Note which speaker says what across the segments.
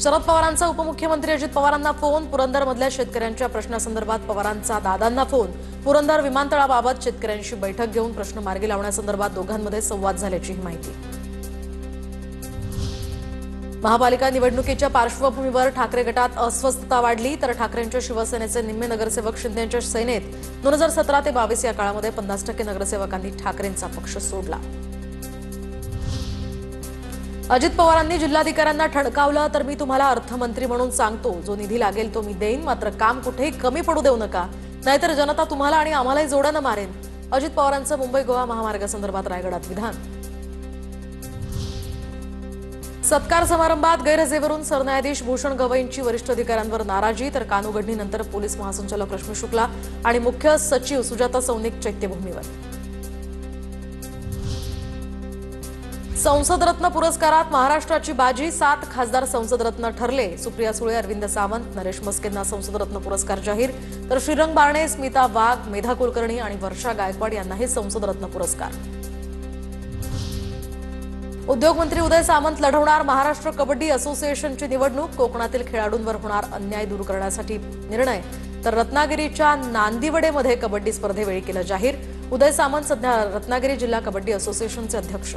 Speaker 1: शरद पवारांचा उपमुख्यमंत्री अजित पवारांना फोन। पुरंदरमधल्या शेतकऱ्यांच्या प्रश्नासंदर्भात पवारांचा दादांना फोन। पुरंदर विमानतळाबाबत शेतकऱ्यांशी बैठक घेऊन प्रश्न मार्गी लावण्यासंदर्भात दोघांमध्ये संवाद झाल्याची माहिती। महापालिका निवडणुकीच्या पार्श्वभूमीवर ठाकरे गटात अस्वस्थता वाढली तर ठाकरेंच्या शिवसेनेचे निम्मे नगरसेवक शिंदेंच्या सेनेत 2017 ते 22 या काळामध्ये 50% नगरसेवकांनी ठाकरेंचा पक्ष सोडला। अजित पवारांनी जिल्हाधिकाऱ्यांना ठणकावलं तर मी तुम्हाला अर्थमंत्री म्हणून सांगतो, जो निधी लागेल तो मी देईन, मात्र काम कुठेही कमी पडू देऊ नका, नाहीतर जनता तुम्हाला आणि आम्हालाही जोडानं मारेन। अजित पवारांचं मुंबई गोवा महामार्गासंदर्भात रायगडात विधान। सत्कार समारंभात गैरहजेरीवरून सरन्यायाधीश भूषण गवईंची वरिष्ठ अधिकाऱ्यांवर नाराजी तर कानउघडणीनंतर पोलीस महासंचालक रश्मी शुक्ला आणि मुख्य सचिव सुजाता सौनिक चैत्यभूमीवर। संसद रत्न पुरस्कारात महाराष्ट्राची बाजी, 7 खासदार संसद रत्न ठरले। सुप्रिया सुळे, अरविंद सावंत, नरेश मस्केंना संसद रत्न पुरस्कार जाहीर तर श्रीरंग बारणे, स्मिता वाघ, मेधा कुलकर्णी आणि वर्षा गायकवाड यांनाही संसद रत्न पुरस्कार। उद्योगमंत्री उदय सामंत लढवणार महाराष्ट्र कबड्डी असोसिएशनची निवडणूक। कोकणातील खेळाडूंवर होणार अन्याय दूर करण्यासाठी निर्णय तर रत्नागिरीच्या नांदिवडेमध्ये कबड्डी स्पर्धेवेळी केलं जाहीर। उदय सामंत सध्या रत्नागिरी जिल्हा कबड्डी असोसिएशनचे अध्यक्ष।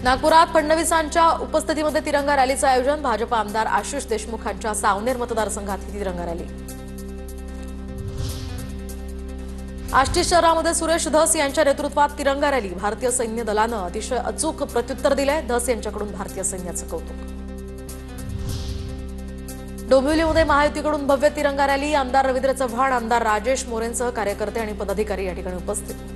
Speaker 1: नागपुरात फडणवीसांच्या उपस्थितीमध्ये तिरंगा रॅलीचं आयोजन। भाजप आमदार आशिष देशमुख यांच्या सावनेर मतदारसंघात ही तिरंगा रॅली। आष्टी शहरामध्ये सुरेश धस यांच्या नेतृत्वात तिरंगा रॅली। भारतीय सैन्य दलानं अतिशय अचूक प्रत्युत्तर दिलंय। धस यांच्याकडून भारतीय सैन्याचं कौतुक। डोंबिवलीमध्ये महायुतीकडून भव्य तिरंगा रॅली। आमदार रवींद्र चव्हाण, आमदार राजेश मोरेंसह कार्यकर्ते आणि पदाधिकारी या ठिकाणी उपस्थित।